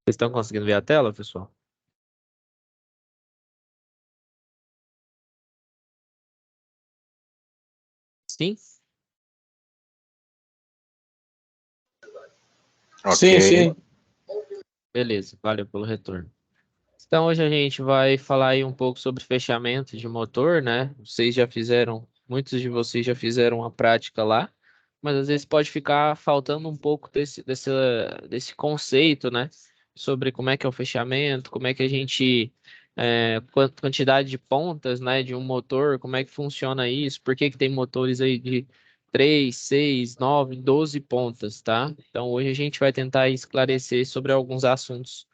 Vocês estão conseguindo ver a tela, pessoal? Sim? Sim, sim. Beleza, valeu pelo retorno. Então, hoje a gente vai falar aí um pouco sobre fechamento de motor, né? Muitos de vocês já fizeram a prática lá, mas às vezes pode ficar faltando um pouco desse conceito, né? Sobre como é que é o fechamento, como é que a gente, quantidade de pontas, né, de um motor, como é que funciona isso, por que que tem motores aí de 3, 6, 9, 12 pontas, tá? Então, hoje a gente vai tentar esclarecer sobre alguns assuntos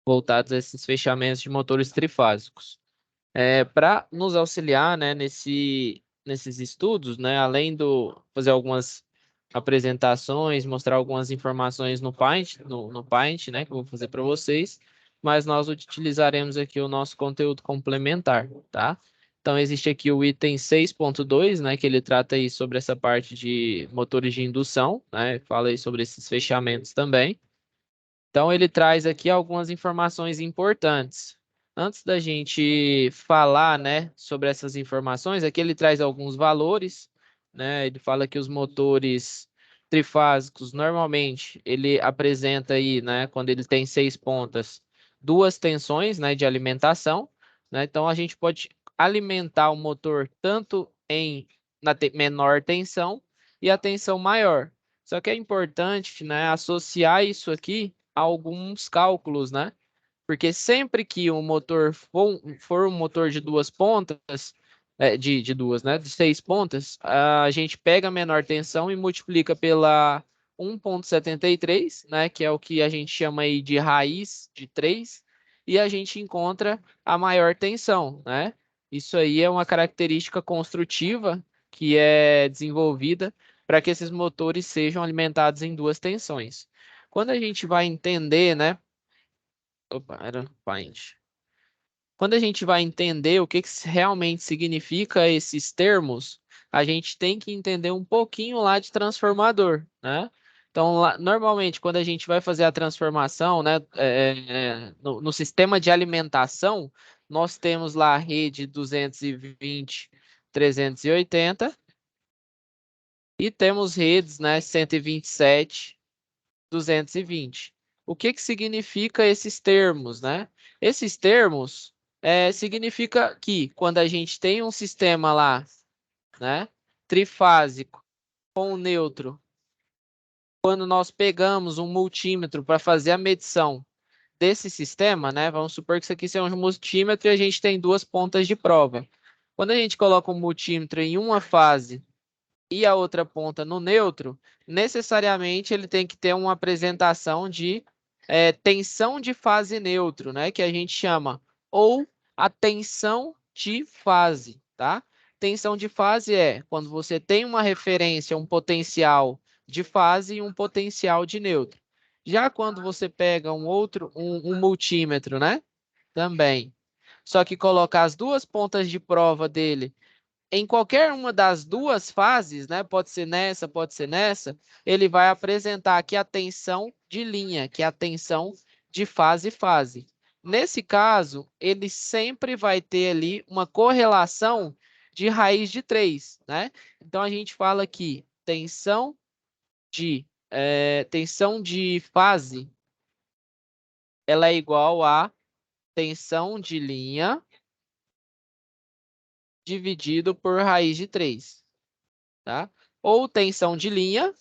voltados a esses fechamentos de motores trifásicos. Para nos auxiliar, né, nesses estudos, né, além do fazer algumas apresentações, mostrar algumas informações no Paint, no Paint, né, que eu vou fazer para vocês, mas nós utilizaremos aqui o nosso conteúdo complementar, tá? Então, existe aqui o item 6.2, né, que ele trata aí sobre essa parte de motores de indução, né, fala aí sobre esses fechamentos também. Então, ele traz aqui algumas informações importantes. Antes da gente falar, né, sobre essas informações, aqui ele traz alguns valores, né? Ele fala que os motores trifásicos, normalmente, ele apresenta aí, né, quando ele tem 6 pontas, duas tensões, né, de alimentação, né? Então, a gente pode alimentar o motor tanto menor tensão e a tensão maior. Só que é importante, né, associar isso aqui alguns cálculos, né? Porque sempre que o motor for um motor de duas pontas, de duas, né? De 6 pontas, a gente pega a menor tensão e multiplica pela 1,73, né? Que é o que a gente chama aí de raiz de 3, e a gente encontra a maior tensão, né? Isso aí é uma característica construtiva que é desenvolvida para que esses motores sejam alimentados em duas tensões. Quando a gente vai entender, né? Opa, era Paint. Quando a gente vai entender o que realmente significa esses termos, a gente tem que entender um pouquinho lá de transformador, né? Então, normalmente, quando a gente vai fazer a transformação, né, no sistema de alimentação, nós temos lá a rede 220, 380 e temos redes, né, 127, 220. O que que significa esses termos, né? Esses termos significa que quando a gente tem um sistema lá, né, trifásico com neutro, quando nós pegamos um multímetro para fazer a medição desse sistema, né, vamos supor que isso aqui seja um multímetro e a gente tem duas pontas de prova. Quando a gente coloca um multímetro em uma fase e a outra ponta no neutro, necessariamente ele tem que ter uma apresentação de tensão de fase neutro, né? Que a gente chama, ou a tensão de fase, tá? Tensão de fase é quando você tem uma referência, um potencial de fase e um potencial de neutro. Já quando você pega um multímetro, né? Também. Só que colocar as duas pontas de prova dele em qualquer uma das duas fases, né? Pode ser nessa, ele vai apresentar aqui a tensão de linha, que é a tensão de fase-fase. Nesse caso, ele sempre vai ter ali uma correlação de raiz de 3, né? Então, a gente fala aqui, tensão de fase, ela é igual a tensão de linha dividido por raiz de 3. Tá? Ou tensão de linha,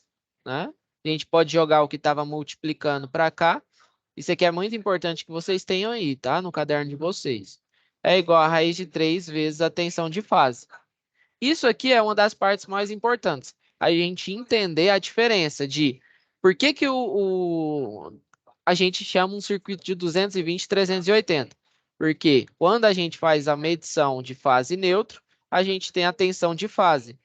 né? A gente pode jogar o que estava multiplicando para cá. Isso aqui é muito importante que vocês tenham aí, tá? No caderno de vocês. É igual a raiz de 3 vezes a tensão de fase. Isso aqui é uma das partes mais importantes. A gente entender a diferença de por que que a gente chama um circuito de 220 e 380. Porque quando a gente faz a medição de fase neutro, a gente tem a tensão de fase,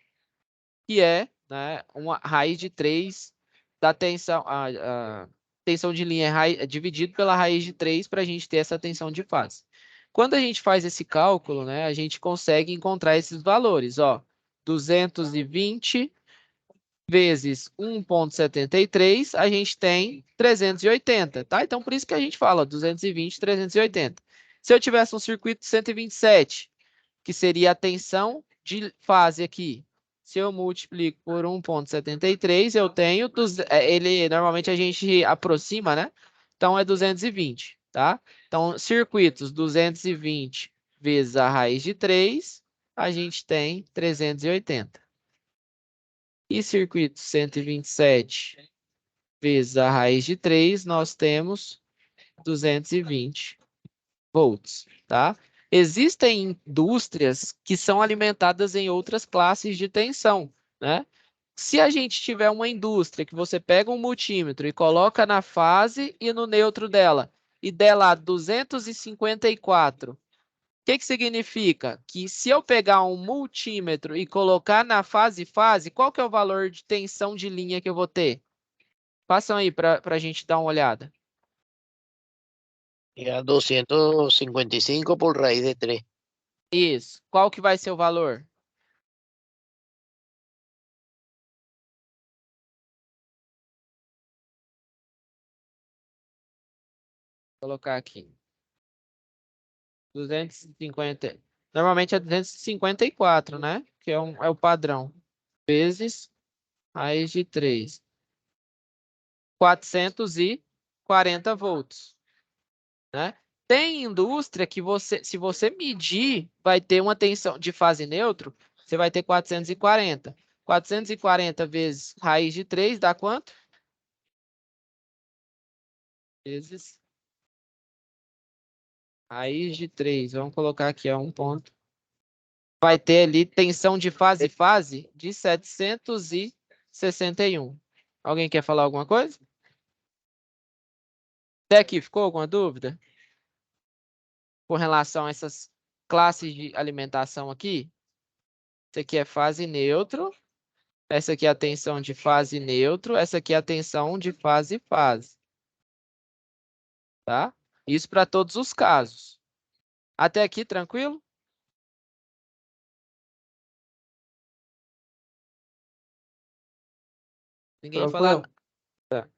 que é, né, uma raiz de 3 da tensão, a tensão de linha é dividido pela raiz de 3 para a gente ter essa tensão de fase. Quando a gente faz esse cálculo, né, a gente consegue encontrar esses valores, ó, 220 vezes 1,73, a gente tem 380, tá? Então, por isso que a gente fala 220, 380. Se eu tivesse um circuito de 127, que seria a tensão de fase aqui, se eu multiplico por 1,73, eu tenho, ele normalmente a gente aproxima, né? Então, é 220, tá? Então, circuitos 220 vezes a raiz de 3, a gente tem 380. E circuito 127 vezes a raiz de 3, nós temos 220 volts, tá? Existem indústrias que são alimentadas em outras classes de tensão, né? Se a gente tiver uma indústria que você pega um multímetro e coloca na fase e no neutro dela, e der lá 254, o que significa? Que se eu pegar um multímetro e colocar na fase, qual que é o valor de tensão de linha que eu vou ter? Façam aí para a gente dar uma olhada. E a 255 por raiz de 3. Isso. Qual que vai ser o valor? Vou colocar aqui. 250. Normalmente é 254, né? Que é o padrão. Vezes raiz de 3. 440 volts, né? Tem indústria que se você medir, vai ter uma tensão de fase neutro, você vai ter 440. 440 vezes raiz de 3 dá quanto? Vezes raiz de 3. Vamos colocar aqui, ó, um ponto. Vai ter ali tensão de fase de 761. Alguém quer falar alguma coisa? Até aqui, ficou alguma dúvida? Com relação a essas classes de alimentação aqui? Essa aqui é fase neutro. Essa aqui é a tensão de fase neutro. Essa aqui é a tensão de fase. Tá? Isso para todos os casos. Até aqui, tranquilo? Ninguém falar. Tranquilo. Tá.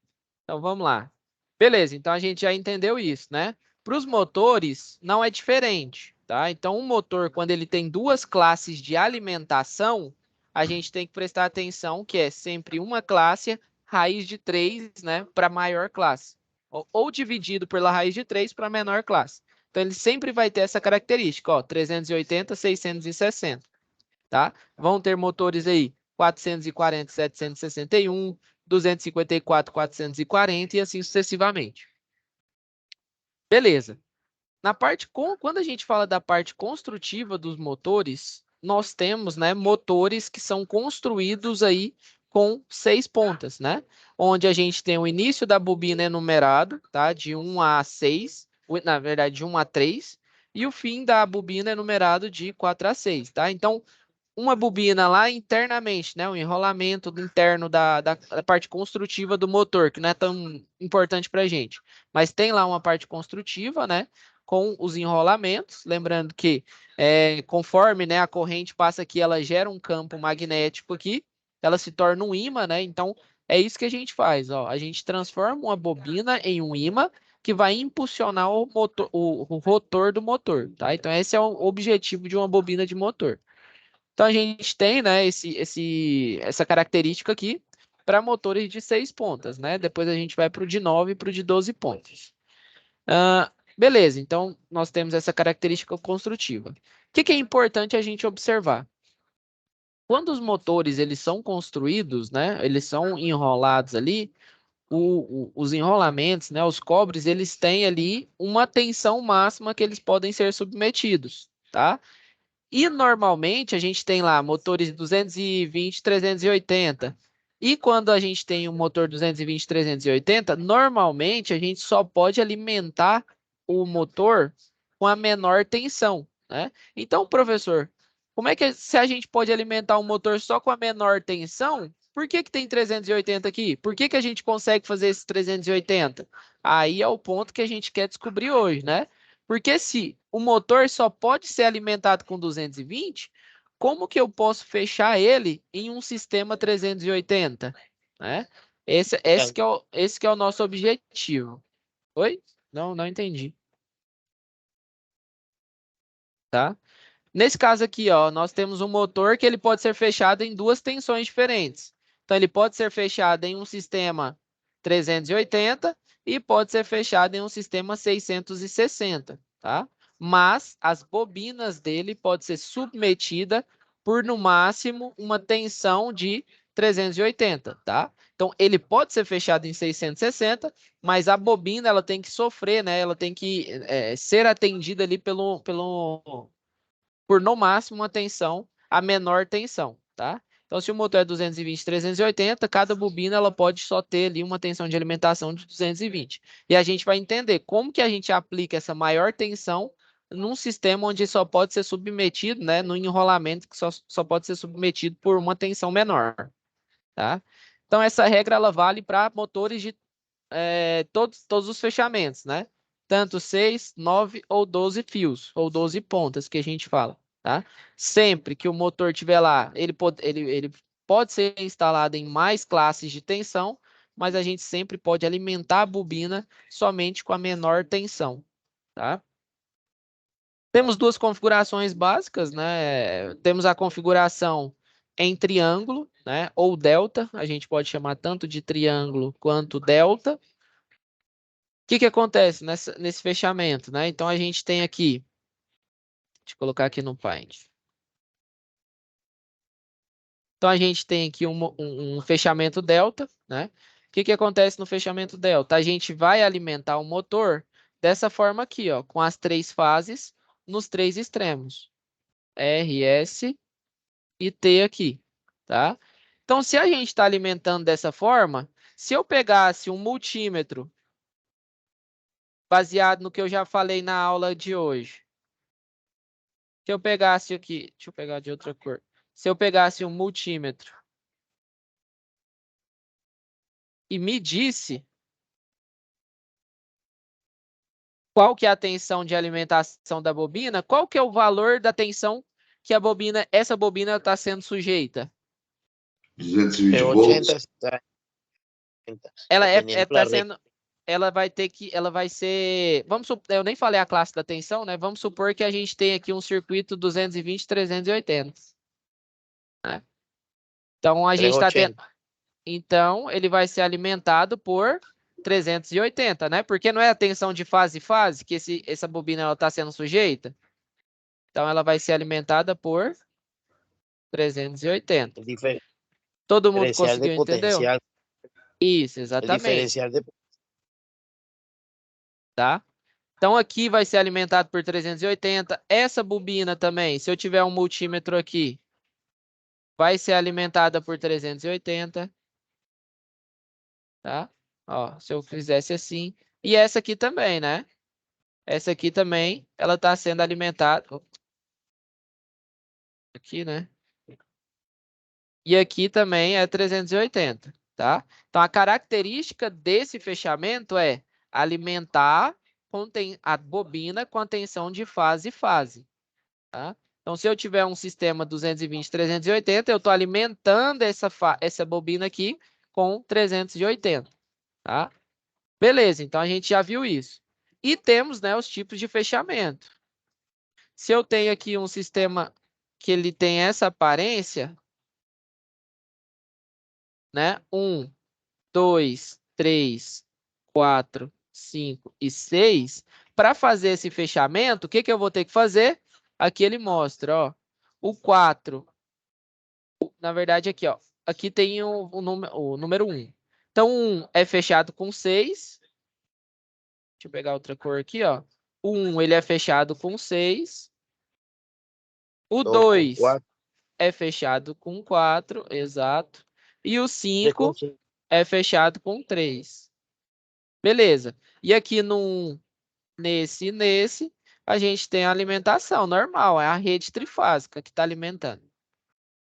Então vamos lá. Beleza, então a gente já entendeu isso, né? Para os motores, não é diferente, tá? Então, um motor, quando ele tem duas classes de alimentação, a gente tem que prestar atenção que é sempre uma classe raiz de 3, né, para maior classe. Ou dividido pela raiz de 3 para menor classe. Então, ele sempre vai ter essa característica, ó, 380, 660, tá? Vão ter motores aí 440, 761, 254, 440 e assim sucessivamente. Beleza. Quando a gente fala da parte construtiva dos motores, nós temos, né, motores que são construídos aí com 6 pontas, né? Onde a gente tem o início da bobina enumerado, tá? De 1 a 6, na verdade, de 1 a 3, e o fim da bobina enumerado de 4 a 6, tá? Então, uma bobina lá internamente, né? O enrolamento interno da parte construtiva do motor, que não é tão importante para a gente. Mas tem lá uma parte construtiva, né? Com os enrolamentos. Lembrando que conforme, né, a corrente passa aqui, ela gera um campo magnético aqui, ela se torna um ímã, né? Então, é isso que a gente faz, ó. A gente transforma uma bobina em um ímã que vai impulsionar o motor, o rotor do motor, tá? Então, esse é o objetivo de uma bobina de motor. Então, a gente tem, né, essa característica aqui para motores de 6 pontas, né? Depois a gente vai para o de 9 e para o de 12 pontas. Beleza, então nós temos essa característica construtiva. O que é importante a gente observar? Quando os motores eles são construídos, né, eles são enrolados ali, os enrolamentos, né, os cobres, eles têm ali uma tensão máxima que eles podem ser submetidos, tá? E normalmente a gente tem lá motores 220, 380. E quando a gente tem um motor 220, 380, normalmente a gente só pode alimentar o motor com a menor tensão, né? Então, professor, como é que se a gente pode alimentar um motor só com a menor tensão, por que tem 380 aqui? Por que a gente consegue fazer esse 380? Aí é o ponto que a gente quer descobrir hoje, né? Porque se o motor só pode ser alimentado com 220, como que eu posso fechar ele em um sistema 380? Né? Esse que é o nosso objetivo. Oi? Não entendi. Tá? Nesse caso aqui, ó, nós temos um motor que ele pode ser fechado em duas tensões diferentes. Então, ele pode ser fechado em um sistema 380 e pode ser fechado em um sistema 660, tá? Mas as bobinas dele podem ser submetidas por, no máximo, uma tensão de 380, tá? Então, ele pode ser fechado em 660, mas a bobina ela tem que sofrer, né? Ela tem que ser atendida ali por no máximo uma tensão, a menor tensão, tá? Então, se o motor é 220, 380, cada bobina ela pode só ter ali uma tensão de alimentação de 220. E a gente vai entender como que a gente aplica essa maior tensão num sistema onde só pode ser submetido, né, no enrolamento que só pode ser submetido por uma tensão menor, tá? Então, essa regra ela vale para motores de todos os fechamentos, né? Tanto 6, 9 ou 12 fios, ou 12 pontas que a gente fala, tá? Sempre que o motor estiver lá, ele pode ser instalado em mais classes de tensão, mas a gente sempre pode alimentar a bobina somente com a menor tensão, tá? Temos duas configurações básicas, né? Temos a configuração em triângulo, né? Ou delta, a gente pode chamar tanto de triângulo quanto delta. O que acontece nesse fechamento, né? Então, a gente tem aqui, deixa eu colocar aqui no Paint. Então, a gente tem aqui um fechamento delta, né? O que acontece no fechamento delta? A gente vai alimentar o motor dessa forma aqui, ó, com as três fases nos três extremos. R, S e T aqui, tá? Então, se a gente está alimentando dessa forma, se eu pegasse um multímetro baseado no que eu já falei na aula de hoje, se eu pegasse aqui, deixa eu pegar de outra cor. Se eu pegasse um multímetro e medisse qual que é a tensão de alimentação da bobina, qual que é o valor da tensão que essa bobina está sendo sujeita? 220 80, volts. 70, Ela dependiendo tá la regla. sendo, ela vai ser, eu nem falei a classe da tensão, né? Vamos supor que a gente tem aqui um circuito 220, 380, né? Então a gente está tendo 380. Então, ele vai ser alimentado por 380, né? Porque não é a tensão de fase que essa bobina está sendo sujeita. Então, ela vai ser alimentada por 380. El Todo mundo diferencial de conseguiu entender? potencial. Isso, El exatamente. diferencial de Tá? Então, aqui vai ser alimentado por 380. Essa bobina também, se eu tiver um multímetro aqui, vai ser alimentada por 380. Tá? Ó, se eu fizesse assim. E essa aqui também, né? Essa aqui também, ela está sendo alimentada. Aqui, né? E aqui também é 380, tá? Então, a característica desse fechamento é alimentar a bobina com a tensão de fase, tá? Então, se eu tiver um sistema 220, 380, eu estou alimentando essa bobina aqui com 380, tá? Beleza, então a gente já viu isso. E temos, né, os tipos de fechamento. Se eu tenho aqui um sistema que ele tem essa aparência, né? 1, 2, 3, 4, 5 e 6. Para fazer esse fechamento, o que eu vou ter que fazer? Aqui ele mostra, ó, o 4. Na verdade, aqui, ó, aqui tem o número 1. Então, 1 é fechado com 6. Deixa eu pegar outra cor aqui, ó. O 1 ele é fechado com 6. O 2 con 2 4. é fechado com 4, exato. E o 3 con 5 5. é fechado com 3. Beleza. E aqui nesse, a gente tem a alimentação normal, é a rede trifásica que está alimentando,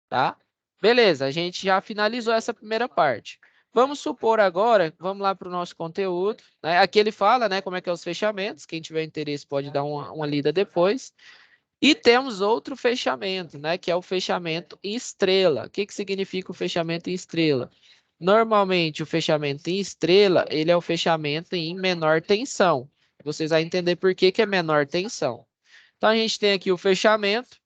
tá? Beleza, a gente já finalizou essa primeira parte. Vamos supor agora, vamos lá para o nosso conteúdo, né? Aqui ele fala, né, como é que é os fechamentos. Quem tiver interesse pode dar uma lida depois. E temos outro fechamento, né, que é o fechamento em estrela. O que significa o fechamento em estrela? Normalmente, o fechamento em estrela, ele é o fechamento em menor tensão. Vocês vão entender por que é menor tensão. Então, a gente tem aqui o fechamento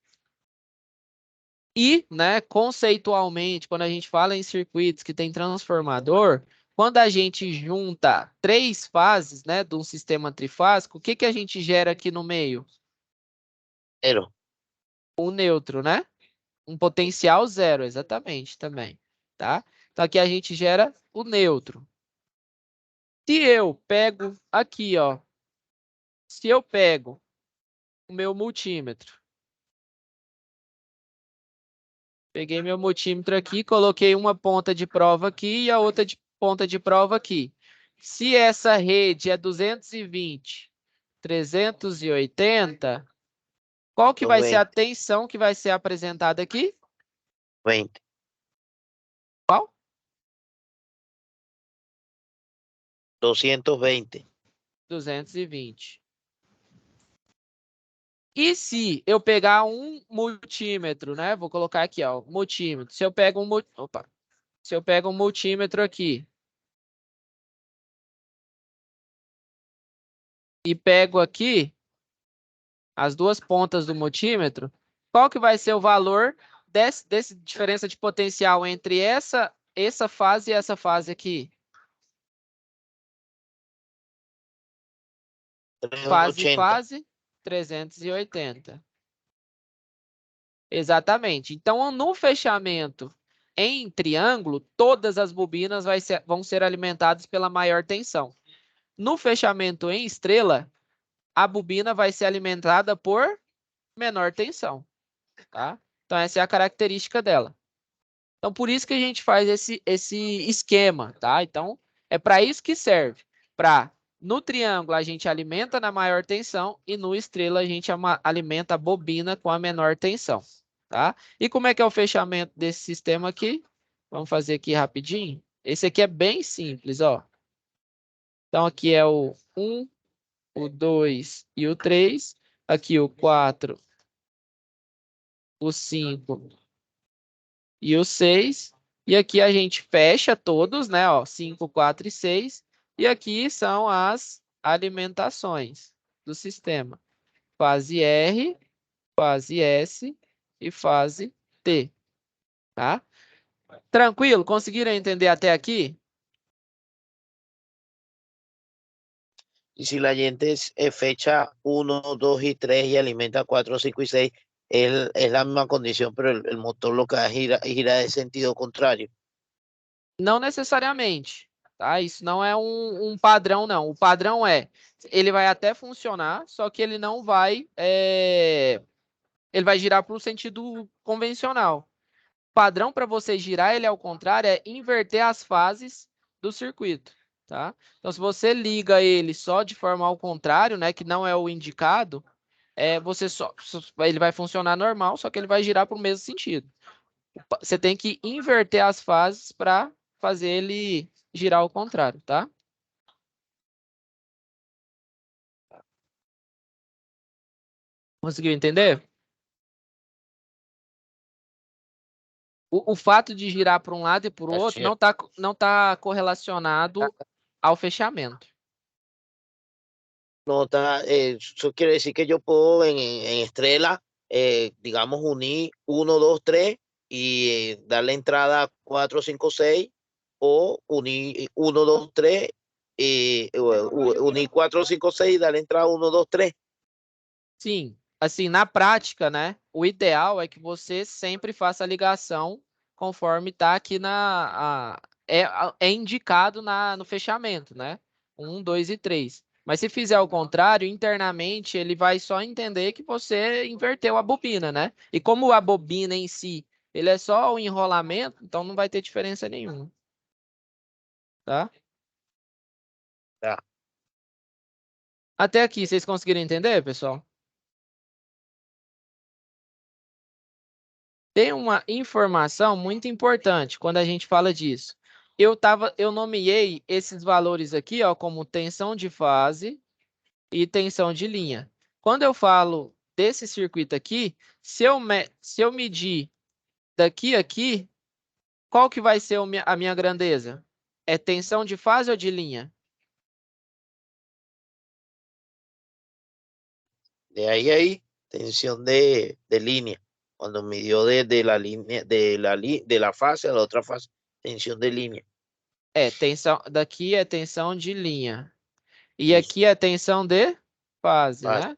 e, né, conceitualmente, quando a gente fala em circuitos que tem transformador, quando a gente junta 3 fases, né, de um sistema trifásico, o que a gente gera aqui no meio? Zero. Um neutro, né? Um potencial zero, exatamente, também, tá? Então, aqui a gente gera o neutro. Se eu pego aqui, ó, se eu pego o meu multímetro, peguei meu multímetro aqui, coloquei uma ponta de prova aqui e a outra ponta de prova aqui. Se essa rede é 220, 380, qual que vai ser a 220. tensão que vai ser apresentada aqui? 20. Qual? 220. 220. E se eu pegar um multímetro, né? Vou colocar aqui, ó, multímetro. Se eu pego um multímetro aqui e pego aqui as duas pontas do multímetro, qual que vai ser o valor dessa diferença de potencial entre essa fase e essa fase aqui? Fase, 380. fase, 380. Exatamente. Então, no fechamento em triângulo, todas as bobinas vão ser alimentadas pela maior tensão. No fechamento em estrela, a bobina vai ser alimentada por menor tensão, tá? Então, essa é a característica dela. Então, por isso que a gente faz esse esquema, tá? Então, é para isso que serve. No triângulo, a gente alimenta na maior tensão e no estrela, a gente alimenta a bobina com a menor tensão, tá? E como é que é o fechamento desse sistema aqui? Vamos fazer aqui rapidinho. Esse aqui é bem simples, ó. Então, aqui é o 1, o 2 e o 3. Aqui o 4, o 5 e o 6. E aqui a gente fecha todos, né? Ó, 5, 4 e 6. E aqui são as alimentações do sistema. Fase R, fase S e fase T. Tá? Tranquilo? Conseguiram entender até aqui? Y si la gente fecha 1, 2 y 3 y alimenta 4, 5 y 6, es la misma condición, pero el motor lo que gira de sentido contrario. Não necessariamente, tá? Isso não é um padrão, não. O padrão ele vai até funcionar, só que ele não vai, ele vai girar para o sentido convencional. O padrão para você girar ele ao contrário é inverter as fases do circuito, tá? Então, se você liga ele só de forma ao contrário, né, que não é o indicado, ele vai funcionar normal, só que ele vai girar para o mesmo sentido. Você tem que inverter as fases para fazer ele girar ao contrário, tá? Conseguiu entender? O fato de girar para um lado e para o outro não tá correlacionado ao fechamento. No, eso quiere decir que yo puedo en estrella, digamos, unir 1, 2, 3 y darle entrada 4, 5, 6, o unir 1, 2, 3, unir 4, 5, 6 y darle entrada 1, 2, 3. Sim, assim, na prática, né? O ideal é que você sempre faça a ligação conforme está aqui é indicado no fechamento, né? 1, 2 e 3. Mas se fizer ao contrário, internamente ele vai só entender que você inverteu a bobina, né? E como a bobina em si, ele é só o enrolamento, então não vai ter diferença nenhuma. Tá? Tá. Até aqui, vocês conseguiram entender, pessoal? Tem uma informação muito importante quando a gente fala disso. Eu nomeei esses valores aqui, ó, como tensão de fase e tensão de linha. Quando eu falo desse circuito aqui, se eu medir daqui a aqui, qual que vai ser a minha grandeza? É tensão de fase ou de linha? De ahí a ahí, tensión de línea. Cuando midió desde la línea, de la fase a la otra fase, tensión de línea. É, tensão, daqui é tensão de linha. E Isso, aqui é tensão de fase, fase. né?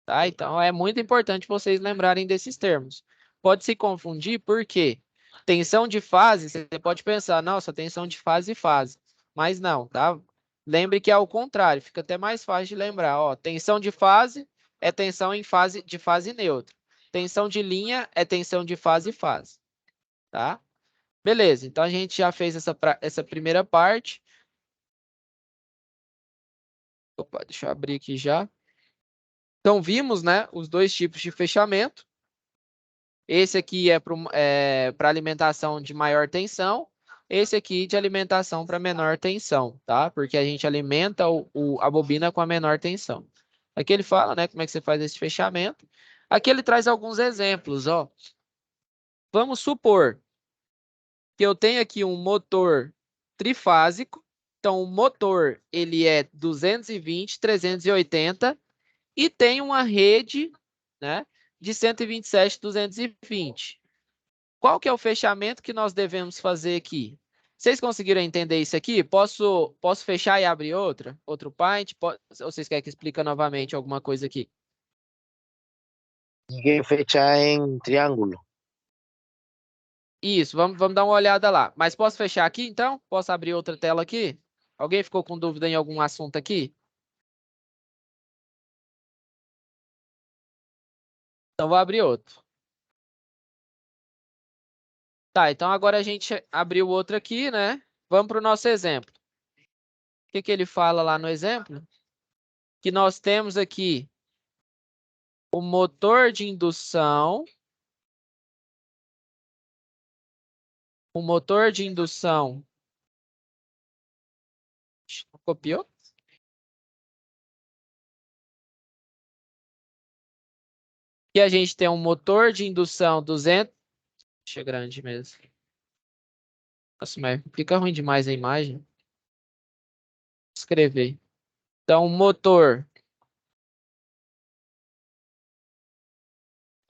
Tá? Então é muito importante vocês lembrarem desses termos. Pode se confundir porque tensão de fase, você pode pensar, nossa, tensão de fase e fase. Mas não, tá? Lembre que é ao contrário, fica até mais fácil de lembrar. Ó, tensão de fase é tensão em fase de fase neutra. Tensão de linha é tensão de fase e fase. Tá? Beleza, então a gente já fez essa primeira parte. Opa, deixa eu abrir aqui já. Então, vimos, né, os dois tipos de fechamento. Esse aqui é para alimentação de maior tensão. Esse aqui de alimentação para menor tensão, tá? Porque a gente alimenta a bobina com a menor tensão. Aqui ele fala, né, como é que você faz esse fechamento. Aqui ele traz alguns exemplos, ó. Vamos supor que eu tenho aqui um motor trifásico. Então, o motor, ele é 220, 380 e tem uma rede, né, de 127, 220. Qual que é o fechamento que nós devemos fazer aqui? Vocês conseguiram entender isso aqui? Posso fechar e abrir outro Paint? Ou vocês querem que explique novamente alguma coisa aqui? Hay que fechar en triángulo. Isso, vamos dar uma olhada lá. Mas posso fechar aqui, então? Posso abrir outra tela aqui? Alguém ficou com dúvida em algum assunto aqui? Então, vou abrir outro. Tá, então agora a gente abriu outro aqui, né? Vamos para o nosso exemplo. O que que ele fala lá no exemplo? Que nós temos aqui o motor de indução. O motor de indução. Copiou? E a gente tem um motor de indução 200. Deixa grande mesmo. Nossa, mas fica ruim demais a imagem. Vou escrever. Então, o motor,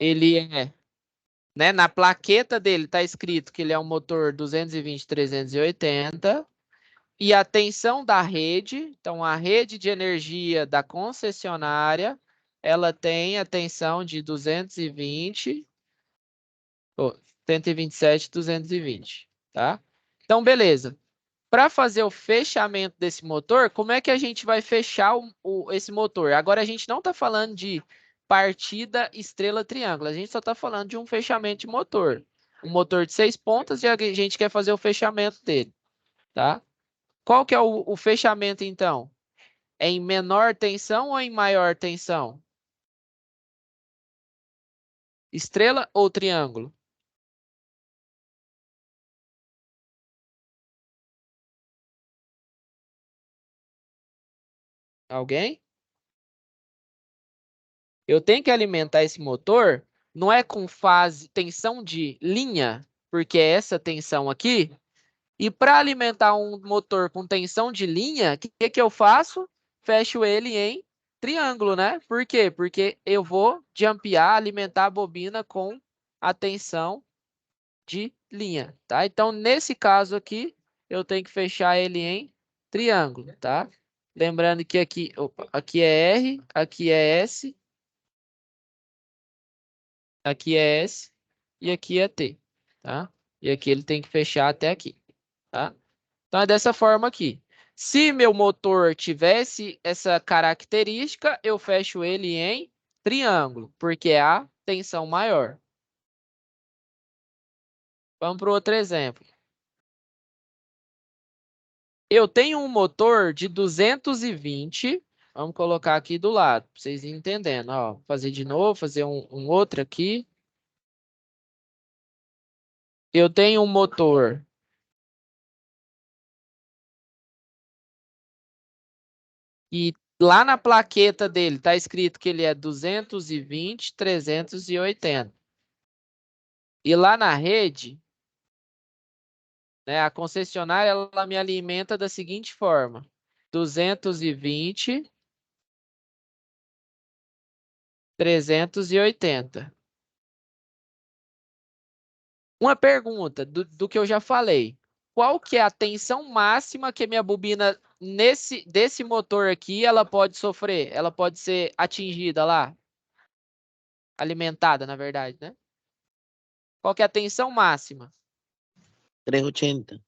ele é, né, na plaqueta dele está escrito que ele é um motor 220, 380. E a tensão da rede, então a rede de energia da concessionária, ela tem a tensão de 220, 127, 220, tá? Então, beleza. Para fazer o fechamento desse motor, como é que a gente vai fechar esse motor? Agora a gente não está falando de partida, estrela, triângulo. A gente só está falando de um fechamento de motor. Um motor de 6 pontas e a gente quer fazer o fechamento dele, tá? Qual que é o fechamento, então? É em menor tensão ou em maior tensão? Estrela ou triângulo? Alguém? Eu tenho que alimentar esse motor, não é com fase, tensão de linha, porque é essa tensão aqui. E para alimentar um motor com tensão de linha, o que eu faço? Fecho ele em triângulo, né? Por quê? Porque eu vou ampliar, alimentar a bobina com a tensão de linha, tá? Então, nesse caso aqui, eu tenho que fechar ele em triângulo, tá? Lembrando que aqui, opa, aqui é R, aqui é S, aqui é S e aqui é T, tá? E aqui ele tem que fechar até aqui, tá? Então, é dessa forma aqui. Se meu motor tivesse essa característica, eu fecho ele em triângulo, porque é a tensão maior. Vamos para o outro exemplo. Eu tenho um motor de 220. Vamos colocar aqui do lado, para vocês entenderem. Ó, fazer de novo, fazer um outro aqui. Eu tenho um motor que Lá na plaqueta dele está escrito que ele é 220, 380. E lá na rede, né, a concessionária ela me alimenta da seguinte forma: 220, 380. Uma pergunta do que eu já falei. Qual que é a tensão máxima que a minha bobina desse motor aqui ela pode sofrer? Ela pode ser atingida lá? Alimentada, na verdade, né? Qual que é a tensão máxima? 380.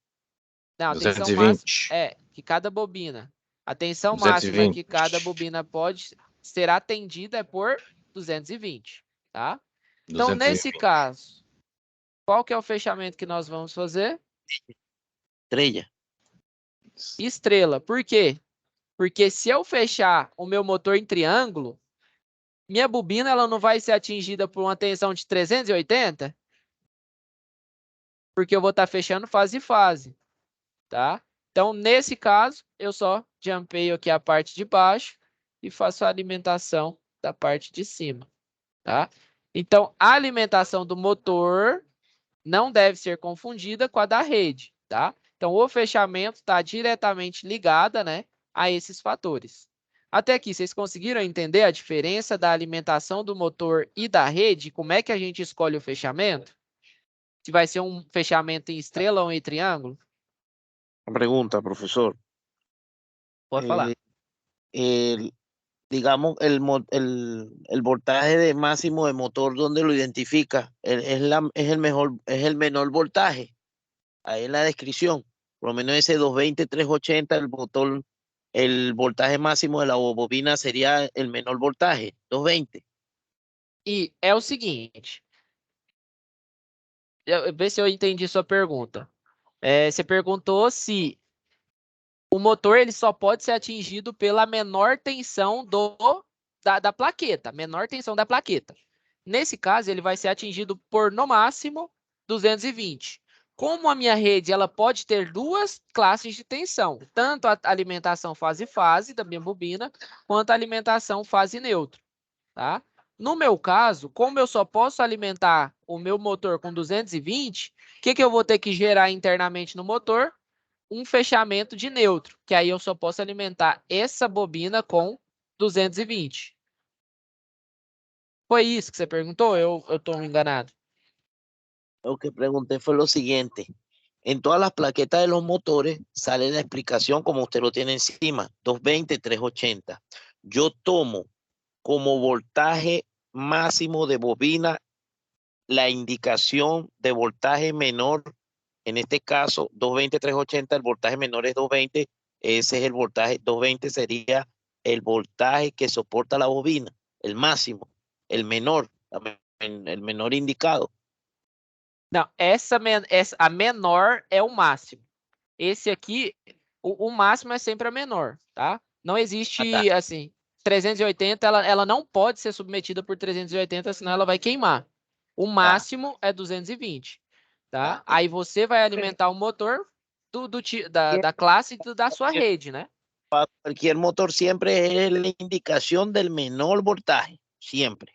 Não, a tensão máxima 220. é que cada bobina. A tensão máxima que 220. cada bobina pode ser atendida é por 220, tá? Então, nesse 220. caso, qual que é o fechamento que nós vamos fazer? Estrella. Estrela. Por quê? Porque se eu fechar o meu motor em triângulo, minha bobina ela não vai ser atingida por uma tensão de 380, porque eu vou estar fechando fase a fase, tá? Então, nesse caso, eu só jumpeio aqui a parte de baixo e faço a alimentação da parte de cima, tá? Então, a alimentação do motor não deve ser confundida com a da rede, tá? Então, o fechamento está diretamente ligado, né, a esses fatores. Até aqui, vocês conseguiram entender a diferença da alimentação do motor e da rede? Como é que a gente escolhe o fechamento? Se vai ser um fechamento em estrela ou em triângulo? Una pregunta, profesor. Pode falar. Digamos, el voltaje de máximo de motor, ¿dónde lo identifica? Es el menor voltaje. Ahí en la descripción. Por lo menos ese 220, 380, el motor, el voltaje máximo de la bobina sería el menor voltaje, 220. E é o seguinte, vê se eu entendi sua pergunta. Você perguntou se o motor ele só pode ser atingido pela menor tensão da plaqueta, menor tensão da plaqueta. Nesse caso, ele vai ser atingido por, no máximo, 220. Como a minha rede ela pode ter duas classes de tensão, tanto a alimentação fase-fase da minha bobina, quanto a alimentação fase-neutro, tá? No meu caso, como eu só posso alimentar o meu motor com 220, o que eu vou ter que gerar internamente no motor? Um fechamento de neutro, que aí eu só posso alimentar essa bobina com 220. Foi isso que você perguntou? Eu estou enganado. Lo que pregunté fue lo siguiente. En todas las plaquetas de los motores sale la explicación como usted lo tiene encima, 220, 380. Yo tomo como voltaje máximo de bobina la indicación de voltaje menor. En este caso, 220, 380, el voltaje menor es 220. Ese es el voltaje, 220 sería el voltaje que soporta la bobina, el máximo, el menor indicado. Não, a menor é o máximo. Esse aqui, o máximo é sempre a menor, tá? Não existe, assim, 380, ela não pode ser submetida por 380, senão ela vai queimar. O máximo é 220, tá? Aí você vai alimentar o motor da classe da sua rede, né? Cualquier motor siempre es la indicación del menor voltaje, siempre.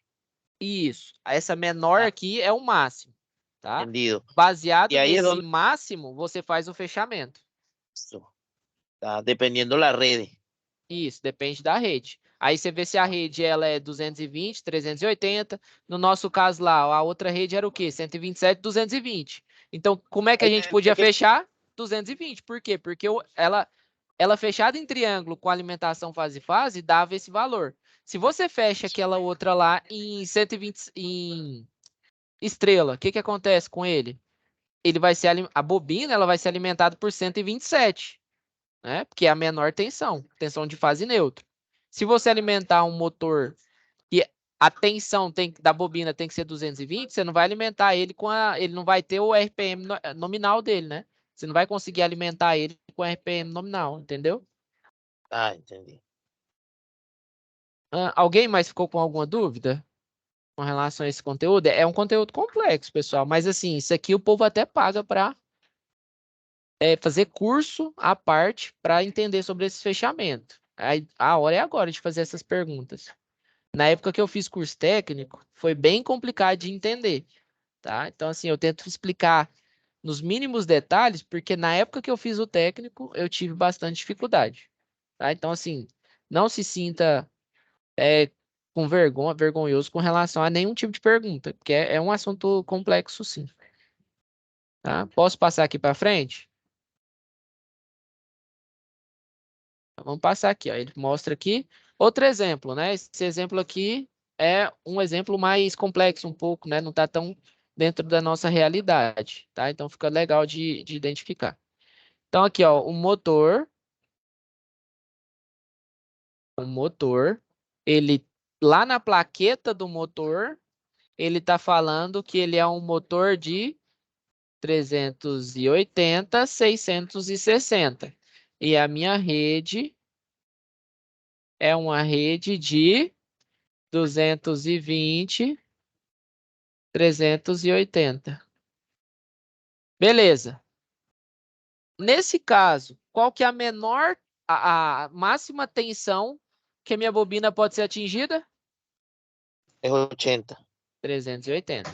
Isso. Essa menor aqui é o máximo, tá? Entendido. Baseado E aí nesse onde... máximo, você faz o fechamento. Isso. Tá, dependendo da rede. Isso, depende da rede. Aí você vê se a rede ela é 220, 380. No nosso caso lá, a outra rede era o quê? 127, 220. Então, como é que a gente podia fechar? 220. Por quê? Porque ela fechada em triângulo com alimentação fase-fase dava esse valor. Se você fecha aquela outra lá em 120 em estrela, o que acontece com ele? A bobina ela vai ser alimentada por 127, né? Porque é a menor tensão de fase neutra. Se você alimentar um motor que a tensão da bobina tem que ser 220, você não vai alimentar ele ele não vai ter o RPM nominal dele, né? Você não vai conseguir alimentar ele com RPM nominal, entendeu? Ah, entendi. Alguém mais ficou com alguma dúvida com relação a esse conteúdo? É um conteúdo complexo, pessoal, mas assim, isso aqui o povo até paga para fazer curso à parte para entender sobre esse fechamento. A hora é agora de fazer essas perguntas. Na época que eu fiz curso técnico, foi bem complicado de entender, tá? Então, assim, eu tento explicar nos mínimos detalhes, porque na época que eu fiz o técnico, eu tive bastante dificuldade, tá? Então, assim, não se sinta com vergonhoso com relação a nenhum tipo de pergunta, porque é um assunto complexo, sim. Tá? Posso passar aqui para frente? Então, vamos passar aqui, ó. Ele mostra aqui outro exemplo, né? Esse exemplo aqui é um exemplo mais complexo um pouco, né? Não está tão dentro da nossa realidade, tá? Então fica legal de identificar. Então aqui, ó, o motor, ele lá na plaqueta do motor, ele está falando que ele é um motor de 380, 660. E a minha rede é uma rede de 220, 380. Beleza. Nesse caso, qual que é a máxima tensão que a minha bobina pode ser atingida? Es 80. 380.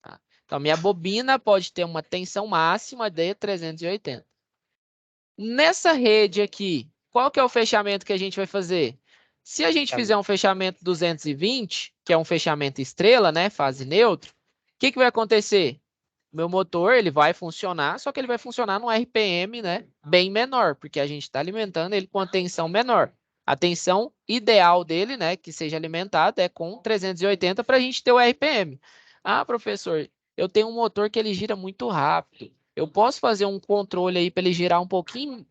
Tá? Então, minha bobina pode ter uma tensão máxima de 380. Nessa rede aqui, qual que é o fechamento que a gente vai fazer? Se a gente fizer um fechamento 220, que é um fechamento estrela, né, fase neutro, o que vai acontecer? Meu motor ele vai funcionar, só que ele vai funcionar num RPM, né, bem menor, porque a gente está alimentando ele com a tensão menor. A tensão ideal dele, né, que seja alimentada é com 380 para a gente ter o RPM. Ah, professor, eu tenho um motor que ele gira muito rápido. Eu posso fazer um controle aí para ele girar um pouquinho,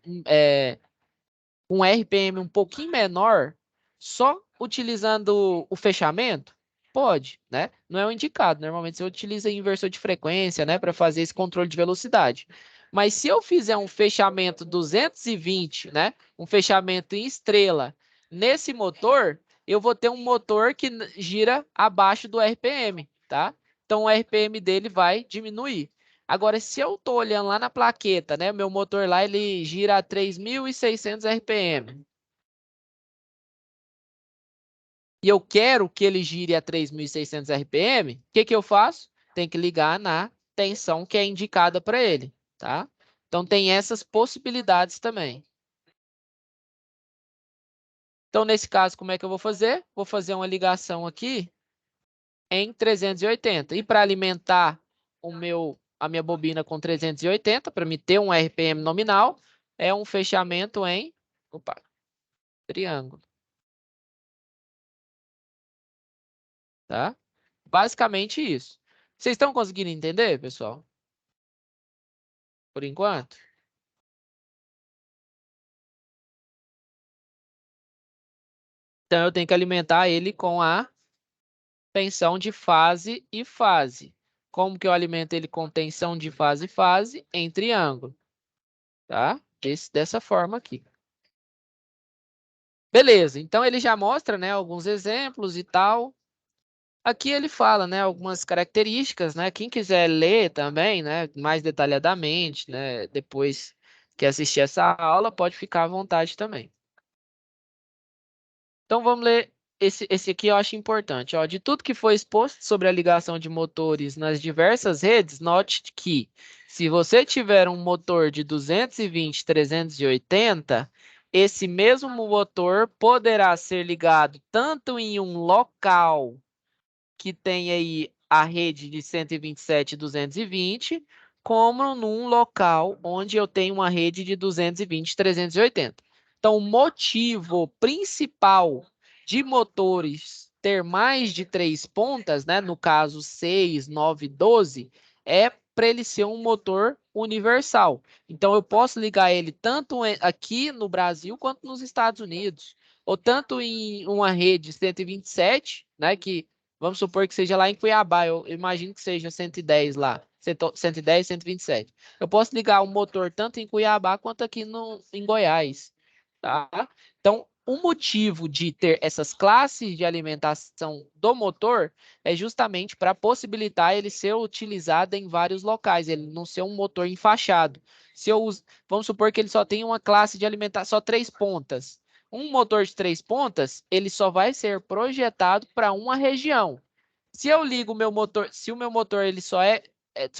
um RPM um pouquinho menor, só utilizando o fechamento? Pode, né? Não é o indicado. Normalmente você utiliza inversor de frequência, né, para fazer esse controle de velocidade. Mas se eu fizer um fechamento 220, né, um fechamento em estrela nesse motor, eu vou ter um motor que gira abaixo do RPM, tá? Então o RPM dele vai diminuir. Agora, se eu estou olhando lá na plaqueta, né, meu motor lá ele gira a 3.600 RPM. E eu quero que ele gire a 3.600 RPM, o que eu faço? Tem que ligar na tensão que é indicada para ele, tá? Então, tem essas possibilidades também. Então, nesse caso, como é que eu vou fazer? Vou fazer uma ligação aqui em 380. E para alimentar a minha bobina com 380, para me ter um RPM nominal, é um fechamento em triângulo. Tá? Basicamente isso. Vocês estão conseguindo entender, pessoal? Por enquanto? Então, eu tenho que alimentar ele com a tensão de fase e fase. Como que eu alimento ele com tensão de fase e fase? Em triângulo. Tá? Dessa forma aqui. Beleza, então ele já mostra, né, alguns exemplos e tal. Aqui ele fala, né, algumas características, né? Quem quiser ler também, né, mais detalhadamente, né, depois que assistir essa aula, pode ficar à vontade também. Então vamos ler esse aqui, eu acho importante. Ó, de tudo que foi exposto sobre a ligação de motores nas diversas redes, note que se você tiver um motor de 220, 380, esse mesmo motor poderá ser ligado tanto em um local que tem aí a rede de 127 e 220, como num local onde eu tenho uma rede de 220 e 380. Então, o motivo principal de motores ter mais de 3 pontas, né, no caso 6, 9, 12, é para ele ser um motor universal. Então, eu posso ligar ele tanto aqui no Brasil quanto nos Estados Unidos, ou tanto em uma rede 127, né, que vamos supor que seja lá em Cuiabá, eu imagino que seja 110 lá, 110, 127. Eu posso ligar o motor tanto em Cuiabá quanto aqui em Goiás, tá? Então, o motivo de ter essas classes de alimentação do motor é justamente para possibilitar ele ser utilizado em vários locais, ele não ser um motor enfaixado. Se eu uso, vamos supor que ele só tem uma classe de alimentação, só 3 pontas. Um motor de 3 pontas, ele só vai ser projetado para uma região. Se eu ligo o meu motor, se o meu motor ele só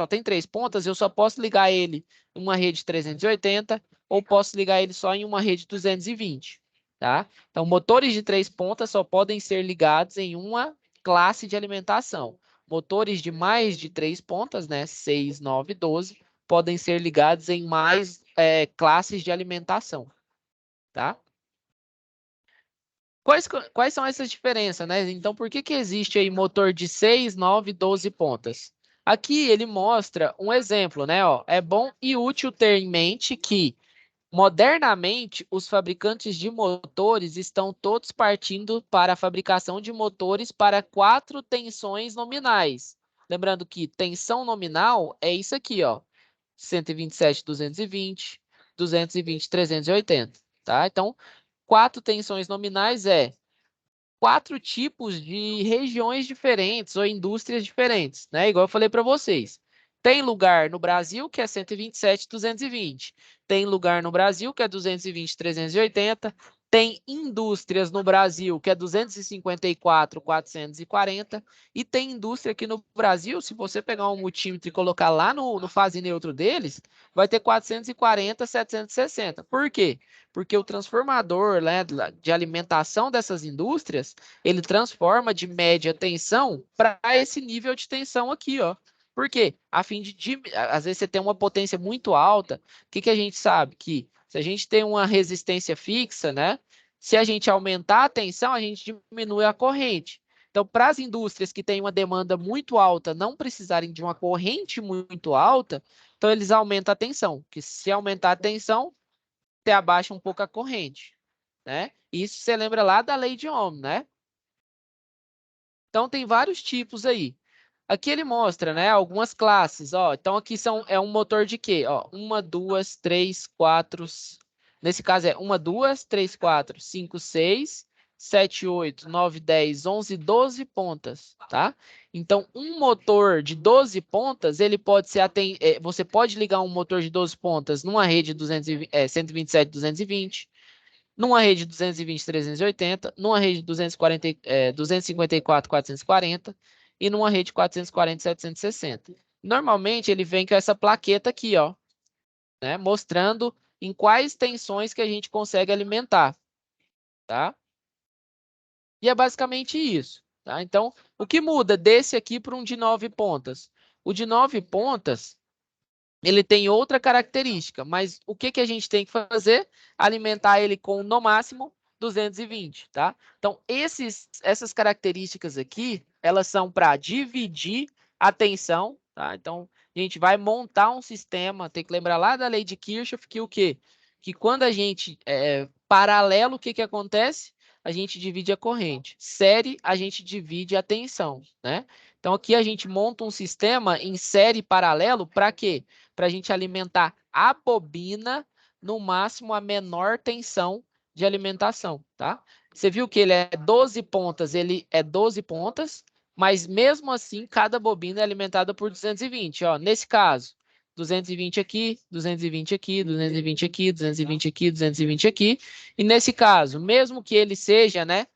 tem 3 pontas, eu só posso ligar ele em uma rede 380 ou posso ligar ele só em uma rede 220. Tá? Então, motores de 3 pontas só podem ser ligados em uma classe de alimentação. Motores de mais de 3 pontas, né, 6, 9, 12, podem ser ligados em mais classes de alimentação. Tá? Quais são essas diferenças, né? Então, por que existe aí motor de 6, 9, 12 pontas? Aqui ele mostra um exemplo, né? Ó, é bom e útil ter em mente que modernamente, os fabricantes de motores estão todos partindo para a fabricação de motores para 4 tensões nominais. Lembrando que tensão nominal é isso aqui, ó, 127, 220, 220, 380, tá? Então, 4 tensões nominais 4 tipos de regiões diferentes ou indústrias diferentes, né? Igual eu falei para vocês. Tem lugar no Brasil que é 127, 220. Tem lugar no Brasil que é 220, 380. Tem indústrias no Brasil que é 254, 440. E tem indústria aqui no Brasil, se você pegar um multímetro e colocar lá no fase neutro deles, vai ter 440, 760. Por quê? Porque o transformador, né, de alimentação dessas indústrias, ele transforma de média tensão para esse nível de tensão aqui, ó. Por quê? A fim de às vezes você tem uma potência muito alta, o que a gente sabe? Que se a gente tem uma resistência fixa, né? Se a gente aumentar a tensão, a gente diminui a corrente. Então, para as indústrias que têm uma demanda muito alta não precisarem de uma corrente muito alta, então eles aumentam a tensão. Que se aumentar a tensão, você abaixa um pouco a corrente, né? Isso você lembra lá da lei de Ohm, né? Então tem vários tipos aí. Aqui ele mostra, né, algumas classes, ó. Então aqui é um motor de quê? Ó, 1, 2, 3, 4. Nesse caso é 1, 2, 3, 4, 5, 6, 7, 8, 9, 10, 11, 12 pontas, tá? Então um motor de 12 pontas, ele pode ser você pode ligar um motor de 12 pontas numa rede 127, 220, numa rede 220, 380, numa rede 254, 440 e numa rede 440, 760. Normalmente ele vem com essa plaqueta aqui, ó, né, mostrando em quais tensões que a gente consegue alimentar, tá? E é basicamente isso, tá? Então, o que muda desse aqui para um de 9 pontas? O de 9 pontas, ele tem outra característica, mas o que a gente tem que fazer? Alimentar ele com, no máximo, 220, tá? Então, essas características aqui, elas são para dividir a tensão, tá? Então, a gente vai montar um sistema, tem que lembrar lá da lei de Kirchhoff, que o quê? Que quando a gente paralelo, o que acontece? A gente divide a corrente. Série, a gente divide a tensão, né? Então, aqui a gente monta um sistema em série paralelo para quê? Para a gente alimentar a bobina no máximo a menor tensão de alimentação, tá? Você viu que ele é 12 pontas, mas mesmo assim cada bobina é alimentada por 220, ó. Nesse caso, 220 aqui, 220 aqui, 220 aqui, 220 aqui, 220 aqui. E nesse caso, mesmo que ele seja, né,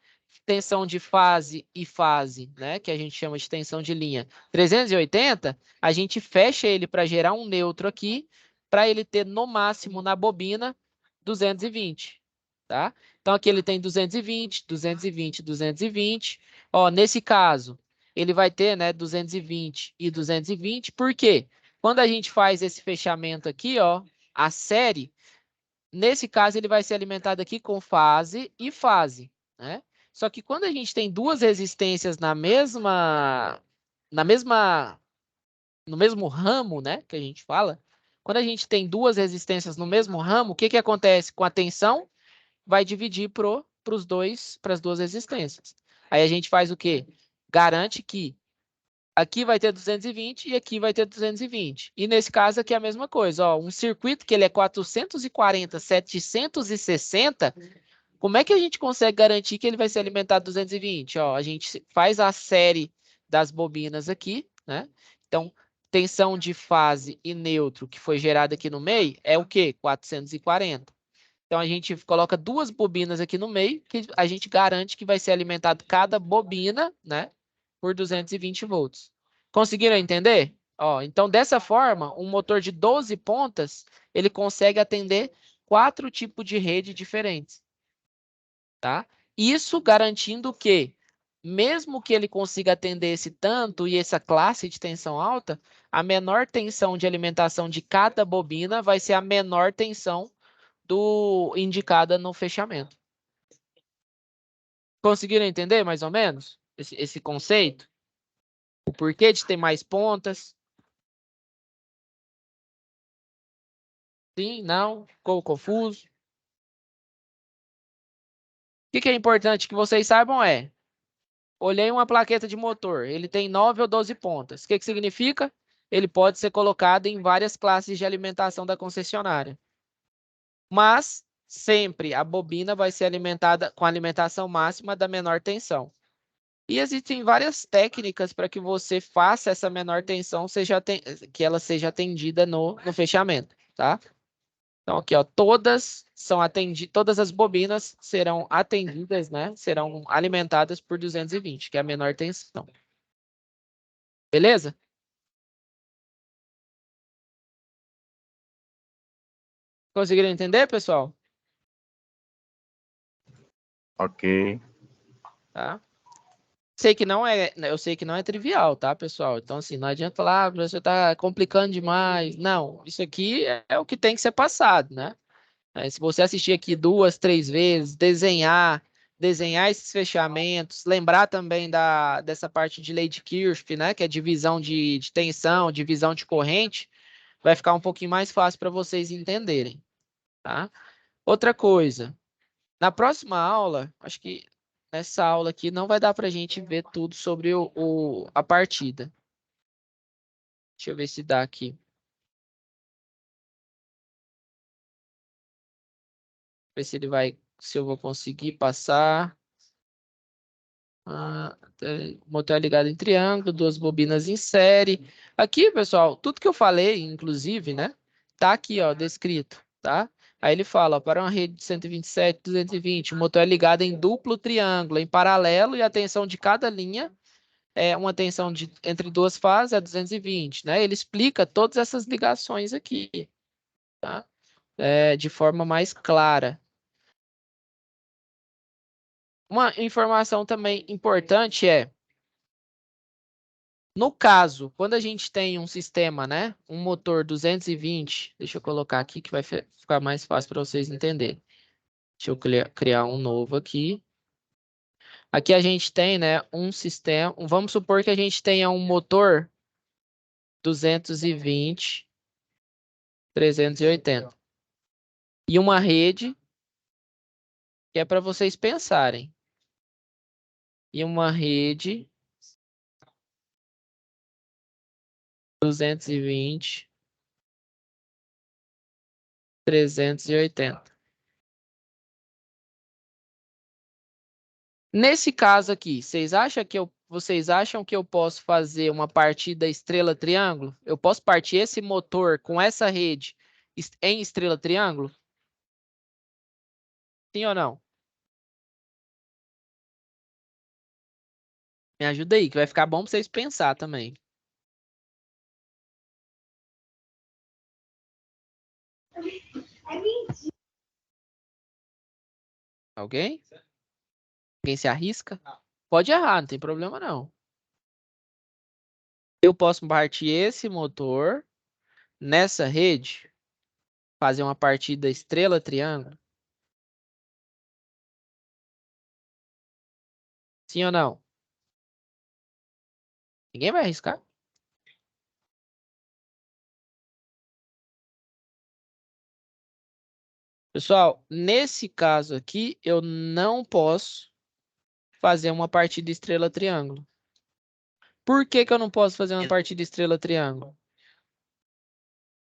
tensão de fase e fase, né, que a gente chama de tensão de linha 380, a gente fecha ele para gerar um neutro aqui, para ele ter no máximo na bobina 220, tá? Então aqui ele tem 220, 220, 220. Ó, nesse caso, ele vai ter, né, 220 e 220. Por quê? Quando a gente faz esse fechamento aqui, ó, a série, nesse caso ele vai ser alimentado aqui com fase e fase, né? Só que quando a gente tem duas resistências no mesmo ramo, né, que a gente fala, quando a gente tem duas resistências no mesmo ramo, o que acontece com a tensão? Vai dividir para as duas resistências. Aí a gente faz o quê? Garante que aqui vai ter 220 e aqui vai ter 220. E nesse caso aqui é a mesma coisa, ó, um circuito que ele é 440, 760, Como é que a gente consegue garantir que ele vai ser alimentado 220? Ó, a gente faz a série das bobinas aqui, né? Então, tensão de fase e neutro que foi gerada aqui no meio é o quê? 440. Então, a gente coloca duas bobinas aqui no meio, que a gente garante que vai ser alimentado cada bobina, né, por 220 volts. Conseguiram entender? Ó, então, dessa forma, um motor de 12 pontas, ele consegue atender 4 tipos de rede diferentes. Tá? Isso garantindo que, mesmo que ele consiga atender esse tanto e essa classe de tensão alta, a menor tensão de alimentação de cada bobina vai ser a menor tensão indicada no fechamento. Conseguiram entender mais ou menos esse conceito? O porquê de ter mais pontas? Sim, não? Ficou confuso? O que é importante que vocês saibam é, olhei uma plaqueta de motor, ele tem 9 ou 12 pontas. O que significa? Ele pode ser colocado em várias classes de alimentação da concessionária. Mas sempre a bobina vai ser alimentada com a alimentação máxima da menor tensão. E existem várias técnicas para que você faça essa menor tensão que ela seja atendida no fechamento, tá? Então aqui, ó, todas as bobinas serão atendidas, né? Serão alimentadas por 220, que é a menor tensão. Beleza? Conseguiram entender, pessoal? Ok. Tá? Eu sei que não é trivial, tá, pessoal? Então, assim, não adianta falar, você está complicando demais. Não, isso aqui é o que tem que ser passado, né? Se você assistir aqui 2, 3 vezes, desenhar esses fechamentos, lembrar também dessa parte de lei de Kirchhoff, né? Que é divisão de tensão, divisão de corrente, vai ficar um pouquinho mais fácil para vocês entenderem, tá? Outra coisa, na próxima aula, acho que nessa aula aqui não vai dar para a gente ver tudo sobre a partida. Deixa eu ver se dá aqui. Ver se eu vou conseguir passar. Motor ligado em triângulo, duas bobinas em série. Aqui, pessoal, tudo que eu falei, inclusive, né? Tá aqui, ó, descrito, tá? Aí ele fala, ó, para uma rede de 127, 220, o motor é ligado em duplo triângulo, em paralelo, e a tensão de cada linha é uma tensão entre duas fases é 220, né? Ele explica todas essas ligações aqui, tá? De forma mais clara. Uma informação também importante é, no caso, quando a gente tem um sistema, né? Um motor 220, deixa eu colocar aqui que vai ficar mais fácil para vocês entenderem. Deixa eu criar um novo aqui. Aqui a gente tem, né, um sistema. Vamos supor que a gente tenha um motor 220, 380. E uma rede que é para vocês pensarem. E uma rede 220, 380. Nesse caso aqui, vocês acham que eu posso fazer uma partida estrela-triângulo? Eu posso partir esse motor com essa rede em estrela-triângulo? Sim ou não? Me ajuda aí, que vai ficar bom para vocês pensar também. Alguém? Alguém se arrisca? Pode errar, não tem problema não. Eu posso partir esse motor nessa rede, fazer uma partida estrela-triângulo? Sim ou não? Ninguém vai arriscar? Pessoal, nesse caso aqui, eu não posso fazer uma partida estrela-triângulo. Por que que eu não posso fazer uma partida estrela-triângulo?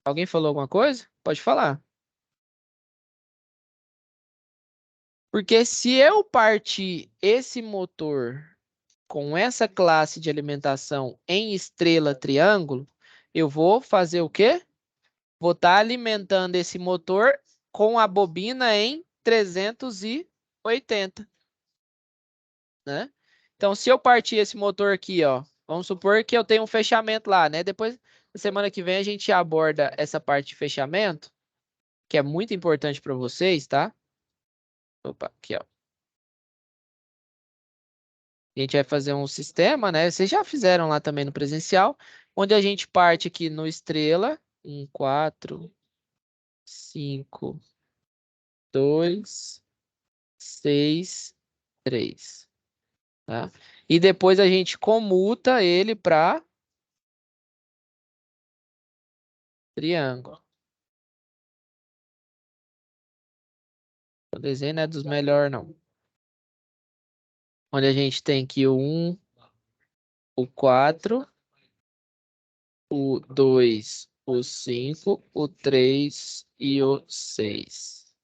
Alguém falou alguma coisa? Pode falar. Porque se eu partir esse motor com essa classe de alimentação em estrela triângulo, eu vou fazer o quê? Vou estar alimentando esse motor com a bobina em 380, né? Então, se eu partir esse motor aqui, ó, vamos supor que eu tenho um fechamento lá, né? Depois, na semana que vem, a gente aborda essa parte de fechamento, que é muito importante para vocês, tá? Opa, aqui, ó. A gente vai fazer um sistema, né? Vocês já fizeram lá também no presencial, onde a gente parte aqui no estrela, 1, 4, 5, 2, 6, 3, tá? E depois a gente comuta ele para triângulo. O desenho não é dos melhores, não. Onde a gente tem aqui o 1, o 4, o 2, o 5, o 3 e o 6.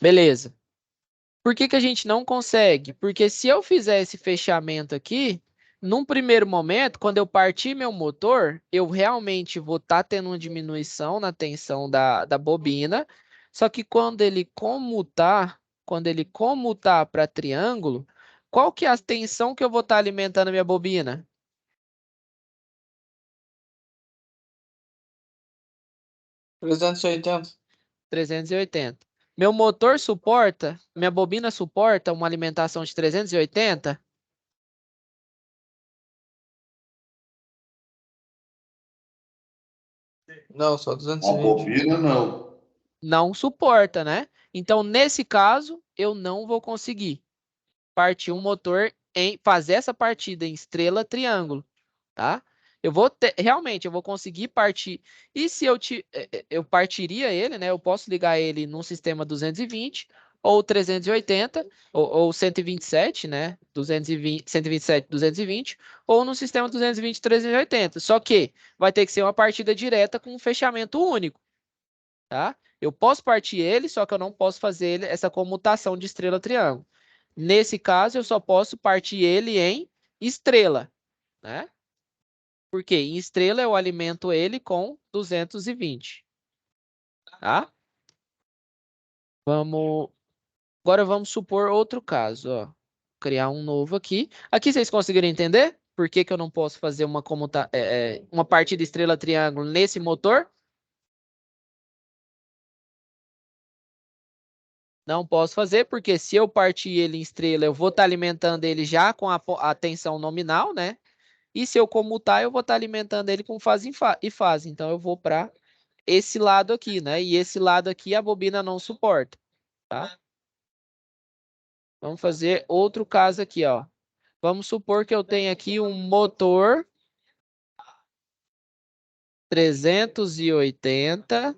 Beleza. Por que que a gente não consegue? Porque se eu fizer esse fechamento aqui, num primeiro momento, quando eu partir meu motor, eu realmente vou estar tendo uma diminuição na tensão da bobina. Só que quando ele comutar para triângulo, qual que é a tensão que eu vou estar alimentando a minha bobina? 380. 380. Meu motor suporta, minha bobina suporta uma alimentação de 380? Não, só A 220. bobina, não. Não suporta, né? Então, nesse caso, eu não vou conseguir partir um motor fazer essa partida em estrela triângulo, tá? Realmente, eu vou conseguir partir. E se eu partiria ele, né? Eu posso ligar ele num sistema 220 ou 380 ou 127, né? 220, 127, 220 ou no sistema 220, 380. Só que vai ter que ser uma partida direta com um fechamento único, tá? Eu posso partir ele, só que eu não posso fazer essa comutação de estrela triângulo. Nesse caso, eu só posso partir ele em estrela, né? Porque em estrela eu alimento ele com 220, tá? Agora vamos supor outro caso, ó. Criar um novo aqui. Aqui vocês conseguiram entender por que que eu não posso fazer uma partida estrela triângulo nesse motor? Não posso fazer, porque se eu partir ele em estrela, eu vou estar alimentando ele já com a tensão nominal, né? E se eu comutar, eu vou estar alimentando ele com fase e fase. Então, eu vou para esse lado aqui, né? E esse lado aqui a bobina não suporta, tá? Vamos fazer outro caso aqui, ó. Vamos supor que eu tenho aqui um motor 380,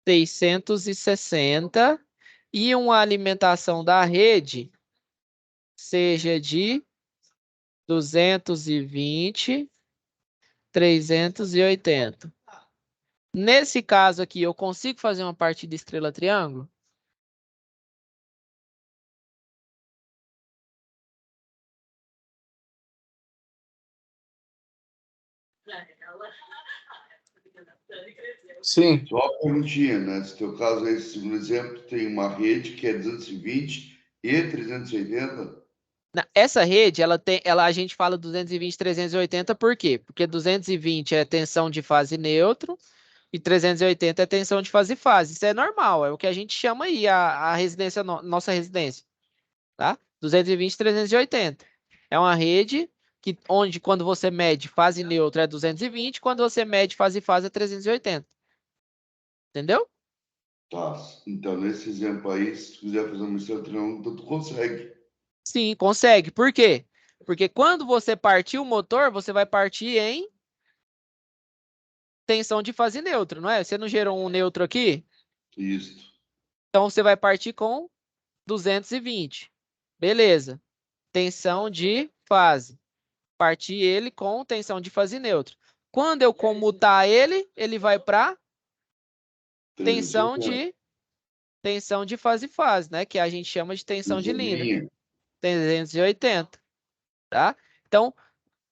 660 e uma alimentação da rede seja de 220, 380. Nesse caso aqui, eu consigo fazer uma partida estrela triângulo? Sim. Só uma perguntinha, né? Se teu caso é esse segundo exemplo, tem uma rede que é 220 e 380. Essa rede, a gente fala 220, 380, por quê? Porque 220 é tensão de fase neutro e 380 é tensão de fase-fase. Isso é normal, é o que a gente chama aí a residência, nossa residência, tá? 220, 380. É uma rede onde quando você mede fase neutra é 220, quando você mede fase-fase é 380. Entendeu? Tá. Então, nesse exemplo aí, se tu quiser fazer uma estrela triângulo, tu consegue. Sim, consegue. Por quê? Porque quando você partir o motor, você vai partir em tensão de fase neutro, não é? Você não gerou um neutro aqui? Isso. Então você vai partir com 220. Beleza. Tensão de fase. Partir ele com tensão de fase neutra. Quando eu comutar ele, ele vai para tensão 380. de fase, né? Que a gente chama de tensão de linha. 380, tá? Então,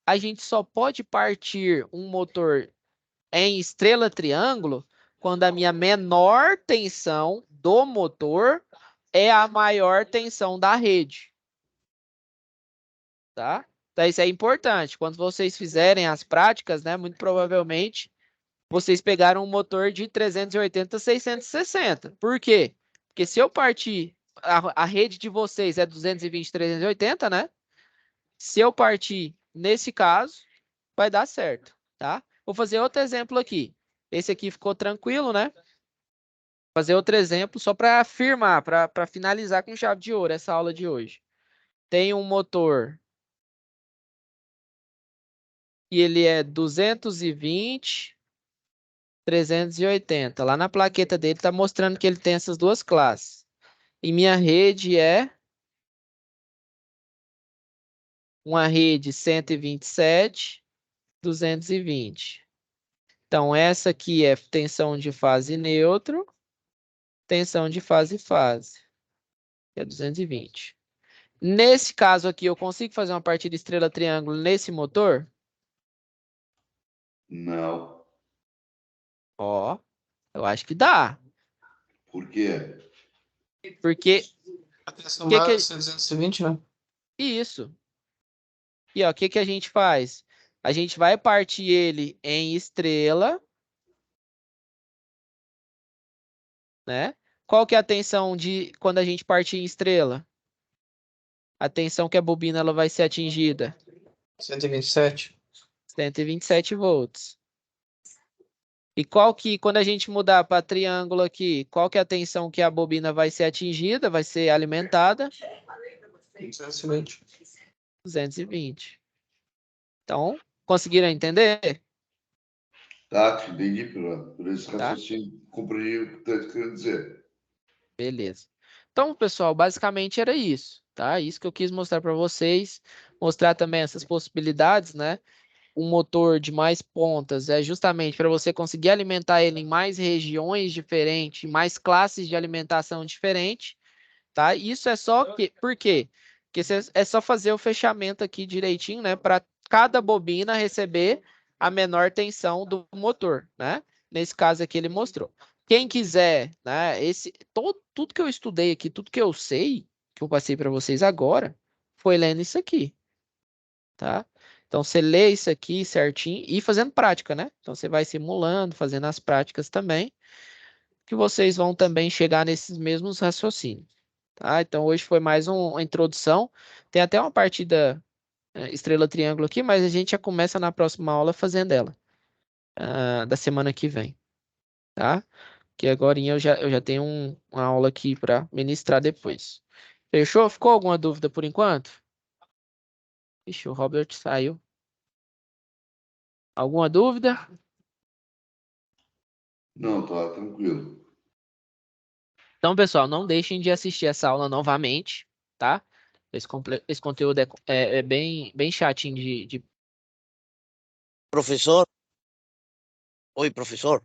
a gente só pode partir um motor em estrela triângulo quando a minha menor tensão do motor é a maior tensão da rede, tá? Então, isso é importante. Quando vocês fizerem as práticas, né, muito provavelmente vocês pegaram um motor de 380, 660. Por quê? Porque se eu partir, a rede de vocês é 220, 380, né? Se eu partir nesse caso, vai dar certo, tá? Vou fazer outro exemplo aqui. Esse aqui ficou tranquilo, né? Vou fazer outro exemplo só para afirmar, para finalizar com chave de ouro essa aula de hoje. Tem um motor e ele é 220, 380. Lá na plaqueta dele está mostrando que ele tem essas duas classes. E minha rede é uma rede 127, 220. Então, essa aqui é tensão de fase neutro, tensão de fase, que é 220. Nesse caso aqui, eu consigo fazer uma partida estrela-triângulo nesse motor? Não. Ó, eu acho que dá. Por quê? Porque, A tensão que base é 220, né? isso. E ó, o que a gente faz? A gente vai partir ele em estrela, né? Qual que é a tensão de quando a gente partir em estrela? A tensão que a bobina ela vai ser atingida? 127. 127 volts. E qual que, quando a gente mudar para triângulo aqui, qual que é a tensão que a bobina vai ser atingida, vai ser alimentada? 220. 220. Então, conseguiram entender? Tá, te entendi por esse Tá? raciocínio. Compreendi o que está querendo dizer. Beleza. Então, pessoal, basicamente era isso, tá? Isso que eu quis mostrar para vocês, mostrar também essas possibilidades, né? Um motor de mais pontas é justamente para você conseguir alimentar ele em mais regiões diferentes, mais classes de alimentação diferentes, tá? Isso é só que, por quê? Porque é só fazer o fechamento aqui direitinho, né? Para cada bobina receber a menor tensão do motor, né? Nesse caso aqui ele mostrou. Quem quiser, né? Tudo que eu estudei aqui, tudo que eu sei, que eu passei para vocês agora, foi lendo isso aqui, tá? Então você lê isso aqui certinho e fazendo prática, né? Então você vai simulando, fazendo as práticas também, que vocês vão também chegar nesses mesmos raciocínios. Tá? Então hoje foi mais uma introdução. Tem até uma partida estrela triângulo aqui, mas a gente já começa na próxima aula fazendo ela, da semana que vem, tá? Que agora eu já tenho uma aula aqui para ministrar depois. Fechou? Ficou alguma dúvida por enquanto? Ixi, o Robert saiu. Alguma dúvida? Não, tá tranquilo. Então, pessoal, não deixem de assistir essa aula novamente, tá? Esse conteúdo é bem chatinho de Profesor, oi, profesor.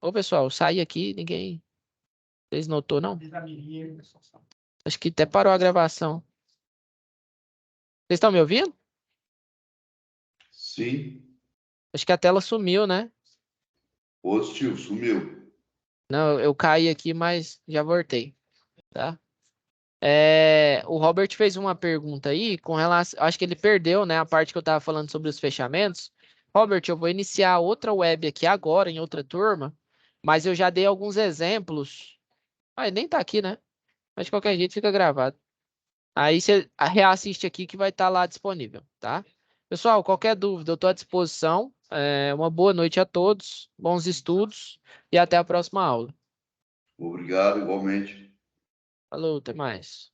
Ô, pessoal, saí aqui, ninguém... Vocês notou, não? Acho que até parou a gravação. Vocês estão me ouvindo? Sim, Acho que a tela sumiu, né? positivo, sumiu. Não, eu caí aqui, mas já voltei, tá? O Robert fez uma pergunta aí com relação... Acho que ele perdeu, né? A parte que eu estava falando sobre os fechamentos. Robert, eu vou iniciar outra web aqui agora, em outra turma, mas eu já dei alguns exemplos. Ah, nem tá aqui, né? Mas de qualquer jeito fica gravado. Aí você reassiste aqui que vai estar lá disponível, tá? Pessoal, qualquer dúvida, eu estou à disposição. Uma boa noite a todos, bons estudos e até a próxima aula. Obrigado, igualmente. Falou, até mais.